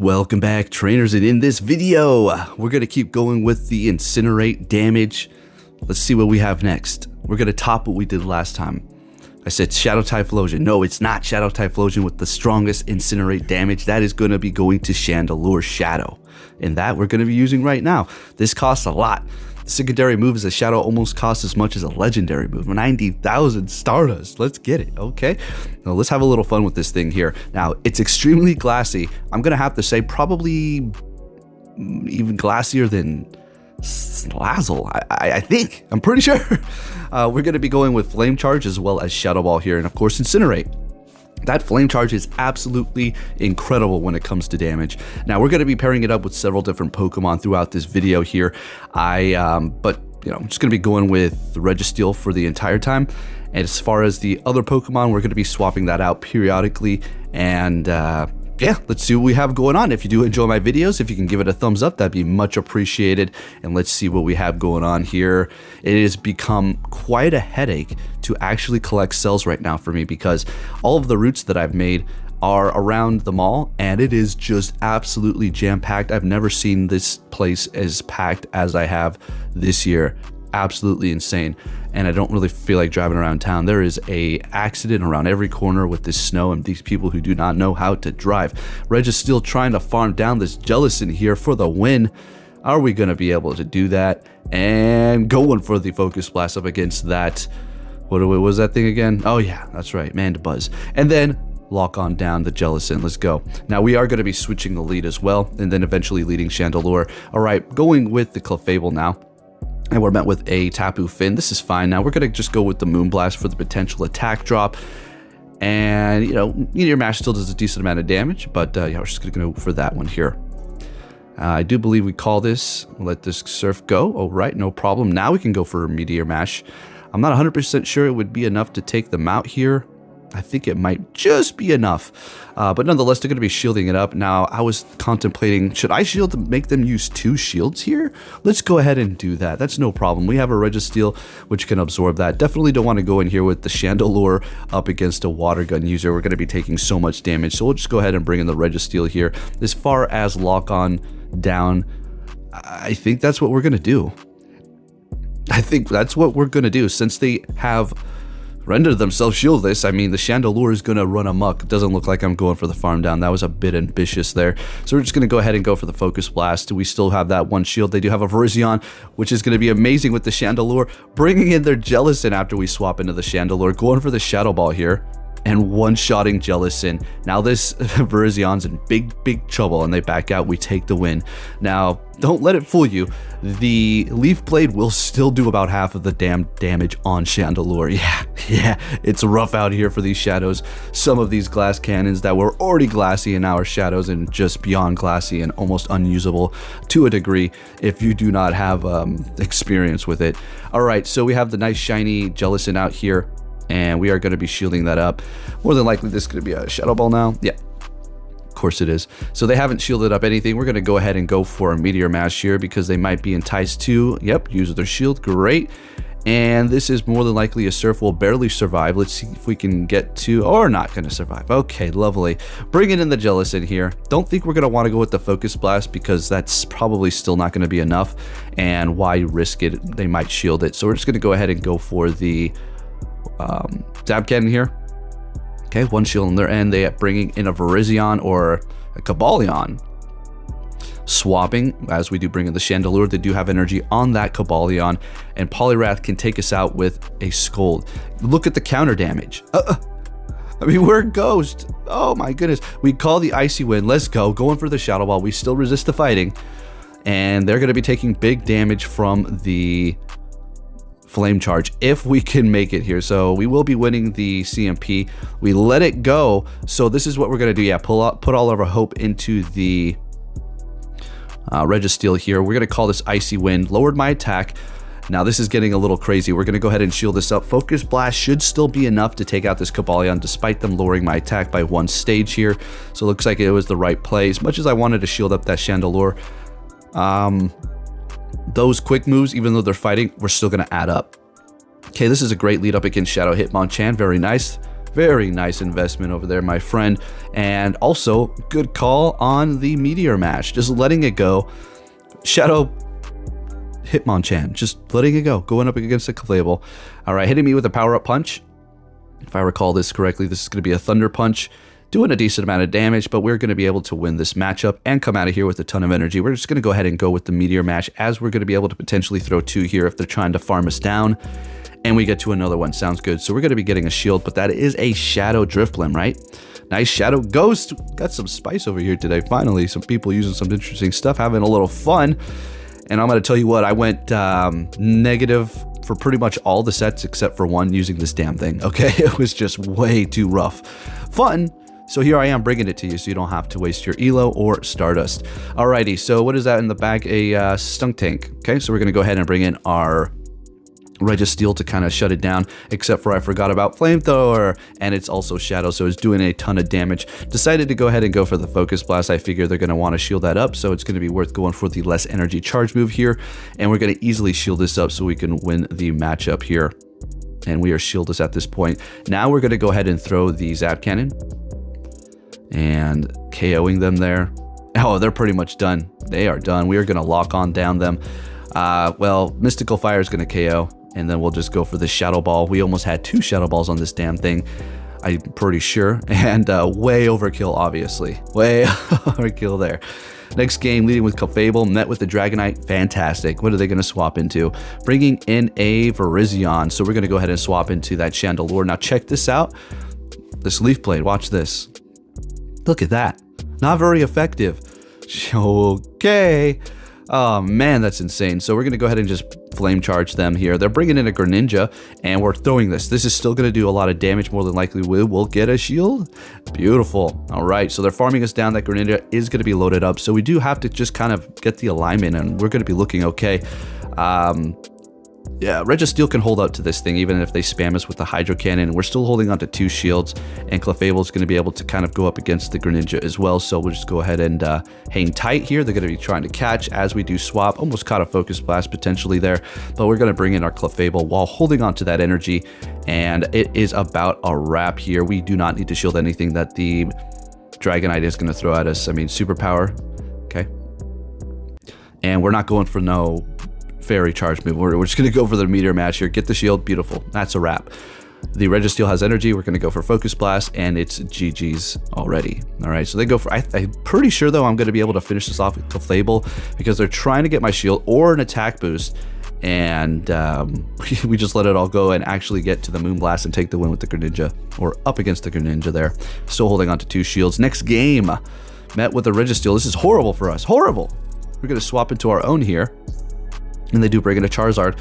Welcome back, trainers, and in this video, we're going to keep going with the incinerate damage. Let's see what we have next. We're going to top what we did last time. I said Shadow Typhlosion. No, it's not Shadow Typhlosion with the strongest incinerate damage. That is going to be going to Chandelure Shadow. And that we're going to be using right now. This costs a lot. The secondary move is a Shadow almost costs as much as a legendary move. 90,000 Stardust. Let's get it, okay? Now let's have a little fun with this thing here. Now, it's extremely glassy. I'm going to have to say probably even glassier than Slazzle, I think. I'm pretty sure. We're going to be going with Flame Charge as well as Shadow Ball here, and of course Incinerate. That Flame Charge is absolutely incredible when it comes to damage. Now we're going to be pairing it up with several different Pokemon throughout this video here. But you know, I'm just going to be going with the Registeel for the entire time. And as far as the other Pokemon, we're going to be swapping that out periodically. And yeah, let's see what we have going on. If you do enjoy my videos, if you can give it a thumbs up, that'd be much appreciated. And let's see what we have going on here. It has become quite a headache to actually collect cells right now for me because all of the routes that I've made are around the mall and it is just absolutely jam-packed. I've never seen this place as packed as I have this year. Absolutely insane. And I don't really feel like driving around town. There is a accident around every corner with this snow and these people who do not know how to drive. Registeel trying to farm down this Jaliscent here for the win. Are we going to be able to do that? And going for the Focus Blast up against that. What was that thing again? Oh yeah, that's right, Mandibuzz. And then lock on down the Jaliscent. Let's go. Now we are going to be switching the lead as well, and then eventually leading Chandelure. All right, going with the Clefable now. And we're met with a Tapu Finn. This is fine. Now we're going to just go with the Moonblast for the potential attack drop. And, you know, Meteor Mash still does a decent amount of damage, but yeah, we're just going to go for that one here. I do believe we call this, let this Surf go. Oh, right, no problem. Now we can go for a Meteor Mash. I'm not 100% sure it would be enough to take them out here. I think it might just be enough. But nonetheless, they're going to be shielding it up. Now, I was contemplating, should I shield to make them use 2 shields here? Let's go ahead and do that. That's no problem. We have a Registeel, which can absorb that. Definitely don't want to go in here with the Chandelure up against a Water Gun user. We're going to be taking so much damage. So we'll just go ahead and bring in the Registeel here. As far as lock on down, I think that's what we're going to do. I think that's what we're going to do. Since they have rendered themselves shieldless, I mean, the Chandelure is going to run amok. It doesn't look like I'm going for the farm down. That was a bit ambitious there. So we're just going to go ahead and go for the Focus Blast. We still have that one shield. They do have a Verizion, which is going to be amazing with the Chandelure. Bringing in their Jaliscent after we swap into the Chandelure. Going for the Shadow Ball here. And one-shotting Jaliscent. Now this Verizion's in big trouble and they back out. We take the win. Now, don't let it fool you. The Leaf Blade will still do about half of the damn damage on Chandelure. Yeah, it's rough out here for these shadows. Some of these glass cannons that were already glassy and now are shadows and just beyond glassy and almost unusable to a degree if you do not have experience with it. All right, so we have the nice shiny Jaliscent out here. And we are going to be shielding that up. More than likely, this is going to be a Shadow Ball now. Yeah, of course it is. So they haven't shielded up anything. We're going to go ahead and go for a Meteor Mash here because they might be enticed to, yep, use their shield. Great. And this is more than likely a Surf will barely survive. Let's see if we can get to, or not going to survive. Okay, lovely. Bringing in the Jaliscent here. Don't think we're going to want to go with the Focus Blast because that's probably still not going to be enough. And why risk it? They might shield it. So we're just going to go ahead and go for the Zap Cannon here. Okay, one shield on their end. They are bringing in a Verizion or a Cobalion. Swapping, as we do bring in the Chandelure, they do have energy on that Cobalion, and Poliwrath can take us out with a Scold. Look at the counter damage. I mean, we're a ghost. Oh my goodness. We call the Icy Wind. Let's go. Going for the Shadow Ball. We still resist the fighting, and they're going to be taking big damage from the Flame Charge if we can make it here. So we will be winning the CMP. We let it go. So this is what we're going to do. Yeah, put all of our hope into the Registeel here. We're going to call this Icy Wind. Lowered my attack. Now this is getting a little crazy. We're going to go ahead and shield this up. Focus Blast should still be enough to take out this Cobalion despite them lowering my attack by 1 stage here. So it looks like it was the right play. As much as I wanted to shield up that Chandelure, those quick moves, even though they're fighting, we're still going to add up. Okay, this is a great lead up against Shadow Hitmonchan. Very nice. Very nice investment over there, my friend. And also, good call on the Meteor Mash. Just letting it go. Shadow Hitmonchan. Just letting it go. Going up against the clefable. Alright, hitting me with a power-up punch. If I recall this correctly, this is going to be a Thunder Punch. Doing a decent amount of damage, but we're going to be able to win this matchup and come out of here with a ton of energy. We're just going to go ahead and go with the Meteor Mash, as we're going to be able to potentially throw 2 here if they're trying to farm us down. And we get to another one. Sounds good. So we're going to be getting a shield, but that is a Shadow Drifblim, right? Nice Shadow Ghost. Got some spice over here today. Finally, some people using some interesting stuff, having a little fun. And I'm going to tell you what, I went negative for pretty much all the sets except for one using this damn thing. Okay, it was just way too rough. Fun. So here I am bringing it to you so you don't have to waste your elo or stardust. Alrighty, so what is that in the bag? A stunk tank. Okay, so we're going to go ahead and bring in our Registeel to kind of shut it down, except for I forgot about Flamethrower, and it's also Shadow, so it's doing a ton of damage. Decided to go ahead and go for the Focus Blast. I figure they're going to want to shield that up, so it's going to be worth going for the less energy charge move here, and we're going to easily shield this up so we can win the matchup here. And we are shieldless at this point. Now we're going to go ahead and throw the Zap Cannon and KOing them there. Oh, they're pretty much done. They are done. We are going to lock on down them. Well, Mystical Fire is going to KO. And then we'll just go for the Shadow Ball. We almost had 2 Shadow Balls on this damn thing, I'm pretty sure. And way overkill, obviously. Way overkill there. Next game, leading with clefable, met with the Dragonite. Fantastic. What are they going to swap into? Bringing in a Verizion. So we're going to go ahead and swap into that Chandelure. Now check this out. This Leaf Blade, watch this. Look at that. Not very effective. Okay. Oh man, that's insane. So we're going to go ahead and just flame charge them here. They're bringing in a Greninja, and we're throwing this. This is still going to do a lot of damage. More than likely we will get a shield. Beautiful. All right, so they're farming us down. That Greninja is going to be loaded up, so we do have to just kind of get the alignment, and we're going to be looking okay. Yeah, Registeel can hold up to this thing even if they spam us with the Hydro Cannon. We're still holding on to 2 shields, and Clefable is going to be able to kind of go up against the Greninja as well. So we'll just go ahead and hang tight here. They're going to be trying to catch as we do swap. Almost caught a Focus Blast potentially there, but we're going to bring in our Clefable while holding on to that energy, and it is about a wrap here. We do not need to shield anything that the Dragonite is going to throw at us. I mean, Superpower. Okay. And we're not going for no Fairy Charge move. We're just going to go for the Meteor Mash here. Get the shield. Beautiful. That's a wrap. The Registeel has energy. We're going to go for Focus Blast, and it's GG's already. All right, so they go for... I'm pretty sure, though, I'm going to be able to finish this off with Clefable because they're trying to get my shield or an attack boost, and we just let it all go and actually get to the Moonblast and take the win with the Greninja, or up against the Greninja there. Still holding on to 2 shields. Next game, met with the Registeel. This is horrible for us. Horrible. We're going to swap into our own here. And they do bring in a Charizard.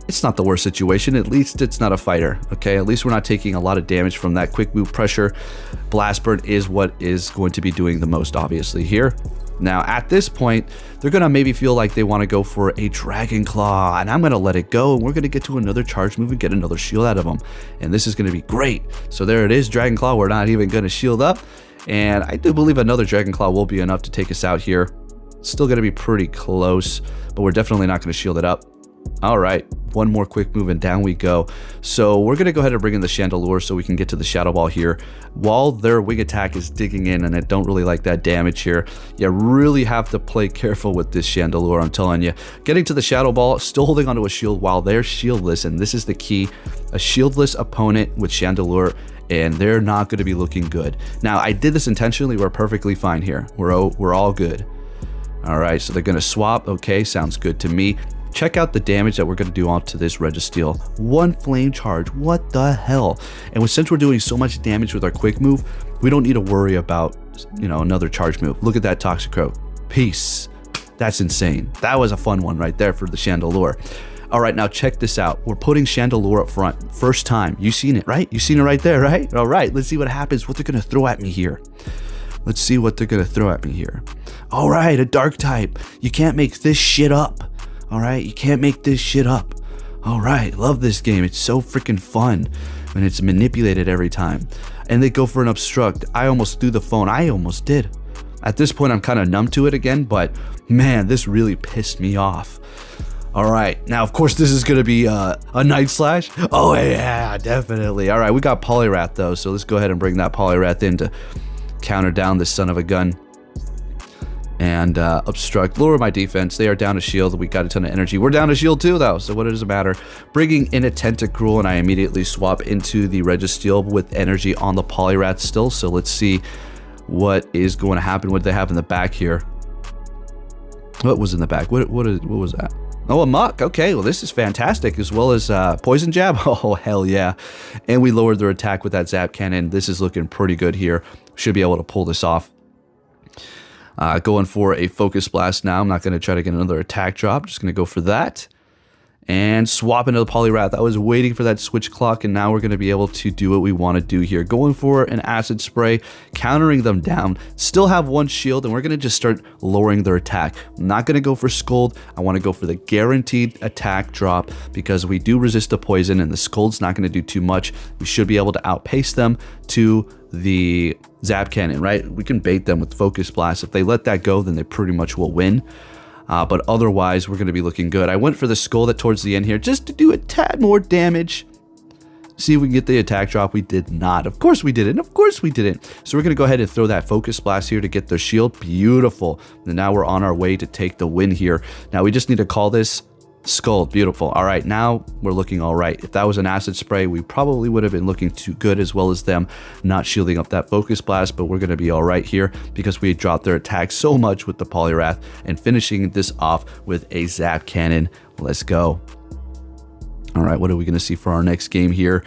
It's not the worst situation. At least it's not a fighter, okay? At least we're not taking a lot of damage from that quick move pressure. Blast Burn is what is going to be doing the most, obviously, here. Now, at this point, they're going to maybe feel like they want to go for a Dragon Claw, and I'm going to let it go, and we're going to get to another charge move and get another shield out of them. And this is going to be great. So there it is, Dragon Claw. We're not even going to shield up. And I do believe another Dragon Claw will be enough to take us out here. Still going to be pretty close, but we're definitely not going to shield it up. All right, one more quick move and down we go. So we're going to go ahead and bring in the Chandelure so we can get to the Shadow Ball here while their Wing Attack is digging in, and I don't really like that damage here. You really have to play careful with this Chandelure, I'm telling you. Getting to the Shadow Ball, still holding onto a shield while they're shieldless, and this is the key. A shieldless opponent with Chandelure, and they're not going to be looking good. Now, I did this intentionally. We're perfectly fine here. We're all good. All right, so they're going to swap. Okay, sounds good to me. Check out the damage that we're going to do onto this Registeel. 1 flame charge. What the hell? And since we're doing so much damage with our quick move, we don't need to worry about, you know, another charge move. Look at that Toxicroak. Peace. That's insane. That was a fun one right there for the Chandelure. All right, now check this out. We're putting Chandelure up front. First time. You seen it, right? You seen it right there, right? All right, let's see what happens. What they're going to throw at me here. Let's see what they're going to throw at me here. All right, a dark type. You can't make this shit up. All right, you can't make this shit up. All right, love this game. It's so freaking fun when it's manipulated every time. And they go for an obstruct. I almost threw the phone. I almost did. At this point, I'm kind of numb to it again, but man, this really pissed me off. All right, now of course this is gonna be a Night Slash. Oh yeah, definitely. All right, we got Poliwrath though, so let's go ahead and bring that Poliwrath in to counter down this son of a gun. And obstruct, lower my defense. They are down to shield. We got a ton of energy. We're down to shield too though, so what does it matter? Bringing in a Tentacruel, and I immediately swap into the Registeel with energy on the Poliwrath still. So let's see what is going to happen. What do they have in the back here? What was in the back? What was that? Oh, a Muck. Okay, well this is fantastic, as well as Poison Jab. Oh, hell yeah. And we lowered their attack with that Zap Cannon. This is looking pretty good here. Should be able to pull this off. Going for a Focus Blast now. I'm not going to try to get another attack drop. Just going to go for that. And swap into the Poliwrath. I was waiting for that switch clock, and now we're going to be able to do what we want to do here. Going for an Acid Spray, countering them down. Still have one shield, and we're going to just start lowering their attack. I'm not going to go for Scold. I want to go for the guaranteed attack drop because we do resist the poison, and the Scold's not going to do too much. We should be able to outpace them to the Zap Cannon, right? We can bait them with Focus Blast. If they let that go, then they pretty much will win. But otherwise, we're going to be looking good. I went for the Scold towards the end here just to do a tad more damage. See if we can get the attack drop. We did not. Of course we didn't. Of course we didn't. So we're going to go ahead and throw that Focus Blast here to get their shield. Beautiful. And now we're on our way to take the win here. Now we just need to call this Scold. Beautiful. All right, now we're looking all right. If that was an Acid Spray, we probably would have been looking too good, as well as them not shielding up that Focus Blast, but we're going to be all right here because we dropped their attack so much with the Poliwrath, and finishing this off with a Zap Cannon. Let's go. All right, what are we going to see for our next game here?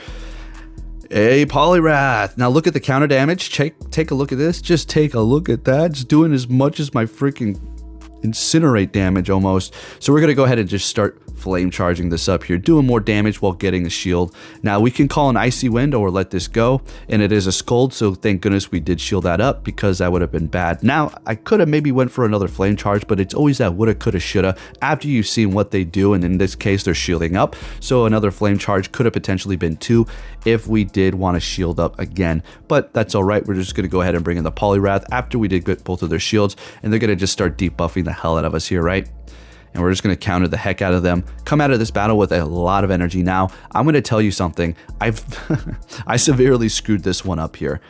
A Poliwrath. Now look at the counter damage. Take a look at this. Just take a look at that. It's doing as much as my freaking incinerate damage almost. So we're going to go ahead and just start flame charging this up here, doing more damage while getting the shield. Now we can call an Icy Wind or let this go, and it is a Scold, so thank goodness we did shield that up because that would have been bad. Now I could have maybe went for another flame charge, but it's always that woulda, coulda, shoulda after you've seen what they do, and in this case they're shielding up, so another flame charge could have potentially been 2 if we did want to shield up again, but that's all right. We're just going to go ahead and bring in the Poliwrath after we did get both of their shields, and they're going to just start debuffing the hell out of us here, right? And we're just going to counter the heck out of them. Come out of this battle with a lot of energy. Now, I'm going to tell you something. I severely screwed this one up here.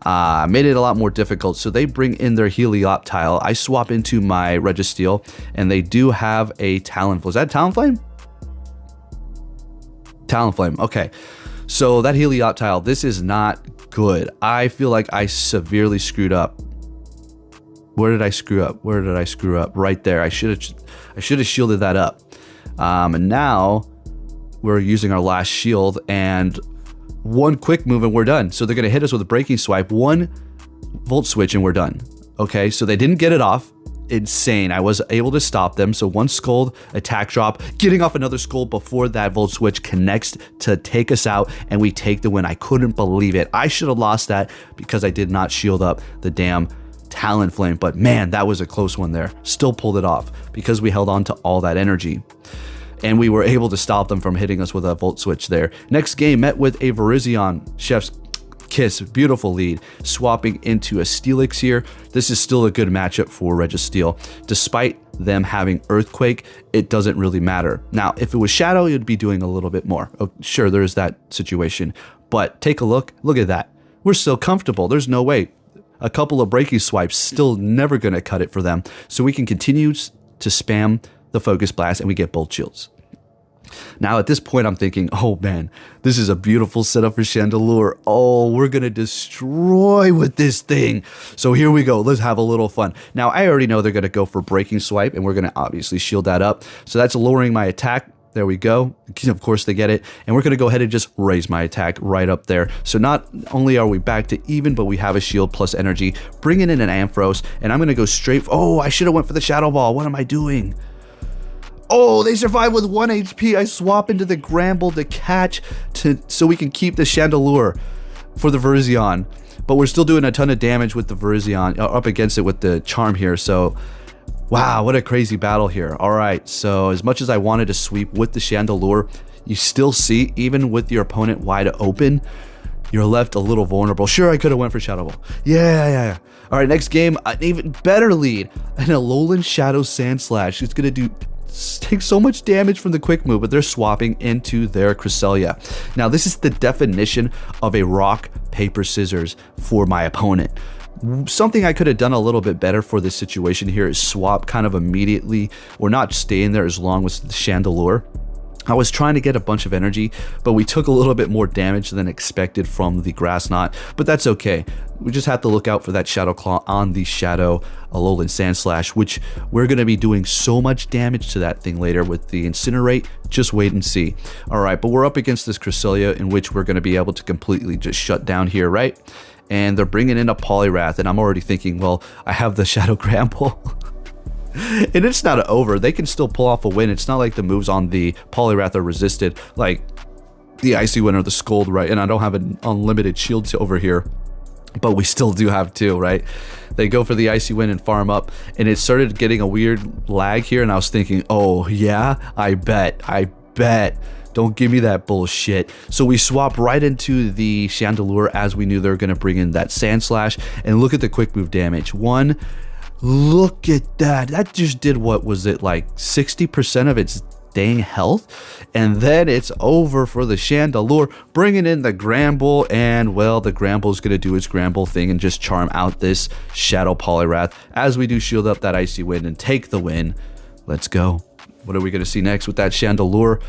Made it a lot more difficult. So they bring in their Helioptile. I swap into my Registeel, and they do have a Talonflame. Is that Talonflame? Talonflame. Okay. So that Helioptile, this is not good. I feel like I severely screwed up. Where did I screw up? Where did I screw up? Right there. I should have shielded that up. And now we're using our last shield, and one quick move and we're done. So they're going to hit us with a Breaking Swipe, one Volt Switch, and we're done. Okay, so they didn't get it off. Insane. I was able to stop them. So one Scold, attack drop, getting off another Scold before that Volt Switch connects to take us out, and we take the win. I couldn't believe it. I should have lost that because I did not shield up the damn Talonflame, but man, that was a close one there. Still pulled it off because we held on to all that energy, and we were able to stop them from hitting us with a Volt Switch there. Next game met with a Verizion, Chef's Kiss, beautiful lead, swapping into a Steelix here. This is still a good matchup for Registeel. Despite them having Earthquake, it doesn't really matter. Now, if it was Shadow, you'd be doing a little bit more. Oh, sure, there's that situation, but take a look. Look at that. We're so comfortable. There's no way. A couple of Breaking Swipes still never going to cut it for them. So we can continue to spam the Focus Blast, and we get both shields. Now at this point I'm thinking, oh man, this is a beautiful setup for Chandelure. Oh, we're going to destroy with this thing. So here we go. Let's have a little fun. Now I already know they're going to go for Breaking Swipe, and we're going to obviously shield that up. So that's lowering my attack. There we go. Of course they get it. And we're going to go ahead and just raise my attack right up there. So not only are we back to even, but we have a shield plus energy. Bringing in an Ampharos, and I'm going to go straight. Oh, I should have went for the Shadow Ball. What am I doing? Oh, they survive with 1 HP. I swap into the Gramble to catch so we can keep the Chandelure for the Verizion. But we're still doing a ton of damage with the Verizion up against it with the Charm here. So wow, what a crazy battle here. All right, so as much as I wanted to sweep with the Chandelure, you still see, even with your opponent wide open, you're left a little vulnerable. Sure, I could have went for Shadow Ball. Yeah. All right, next game, an even better lead. An Alolan Shadow Sandslash. It's going to do take so much damage from the quick move, but they're swapping into their Cresselia. Now, this is the definition of a rock, paper, scissors for my opponent. Something I could have done a little bit better for this situation here is swap kind of immediately, or not stay in there as long with the Chandelure. I was trying to get a bunch of energy, but we took a little bit more damage than expected from the grass knot, but that's okay. We just have to look out for that Shadow Claw on the Shadow Alolan Sandslash, which we're going to be doing so much damage to that thing later with the Incinerate. Just wait and see. Alright, but we're up against this Cresselia in which we're going to be able to completely just shut down here, right? And they're bringing in a Poliwrath, and I'm already thinking, well, I have the Shadow Gramble. And it's not over. They can still pull off a win. It's not like the moves on the Poliwrath are resisted, like the Icy Wind or the Scold, right? And I don't have an unlimited shields over here, but we still do have two, right? They go for the Icy Wind and farm up, and it started getting a weird lag here, and I was thinking, oh yeah, I bet. Don't give me that bullshit. So we swap right into the Chandelure as we knew they were going to bring in that Sandslash. And look at the quick move damage. Look at that. That just did, what was it, like 60% of its dang health? And then it's over for the Chandelure, bringing in the Gramble. And, well, the Gramble's going to do its Gramble thing and just charm out this Shadow Poliwrath as we do shield up that Icy Wind and take the win. Let's go. What are we going to see next with that Chandelure?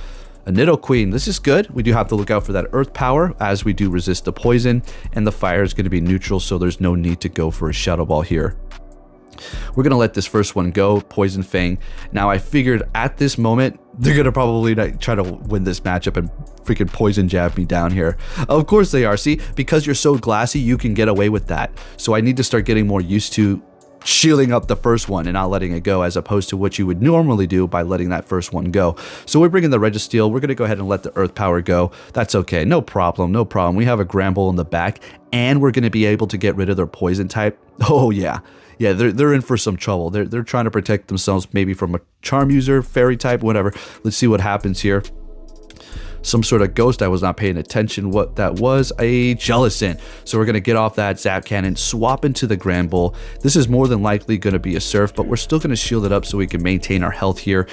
A Nidoqueen. This is good. We do have to look out for that Earth Power as we do resist the poison, and the fire is going to be neutral, so there's no need to go for a Shadow Ball here. We're going to let this first one go, Poison Fang. Now, I figured at this moment, they're going to probably try to win this matchup and freaking Poison Jab me down here. Of course they are. See, because you're so glassy, you can get away with that. So I need to start getting more used to shielding up the first one and not letting it go, as opposed to what you would normally do by letting that first one go. So we're bringing the Registeel. We're going to go ahead and let the Earth Power go. That's okay. No problem. No problem. We have a Gramble in the back, and we're going to be able to get rid of their poison type. Oh, yeah. Yeah, they're in for some trouble. They're trying to protect themselves maybe from a Charm User, Fairy type, whatever. Let's see what happens here. Some sort of ghost. I was not paying attention what that was. A Jaliscent. So we're going to get off that Zap Cannon, swap into the Granbull. This is more than likely going to be a Surf, but we're still going to shield it up so we can maintain our health here.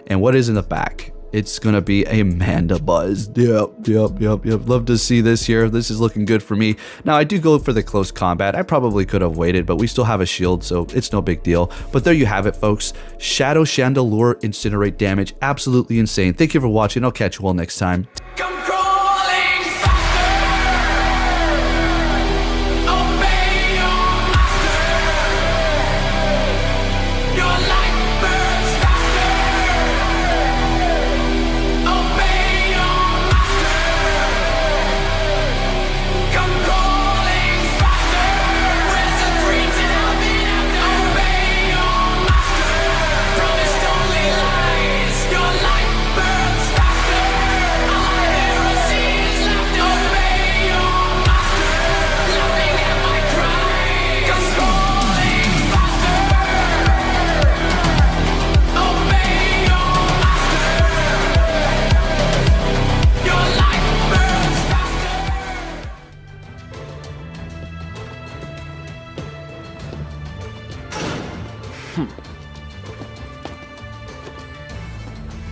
And what is in the back? It's going to be a Mandibuzz. Yep. Love to see this here. This is looking good for me. Now, I do go for the close combat. I probably could have waited, but we still have a shield, so it's no big deal. But there you have it, folks. Shadow Chandelure Incinerate damage. Absolutely insane. Thank you for watching. I'll catch you all next time.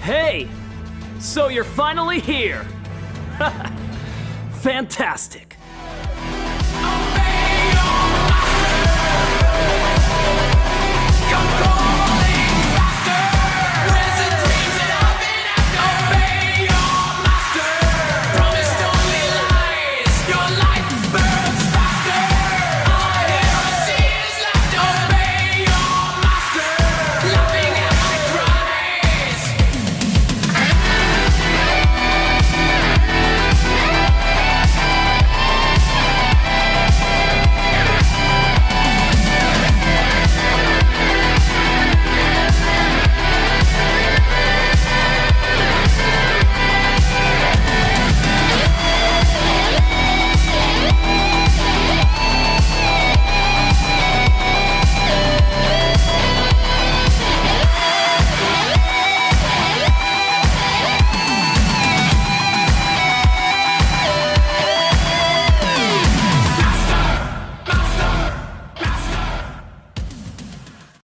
Hey! So you're finally here! Fantastic!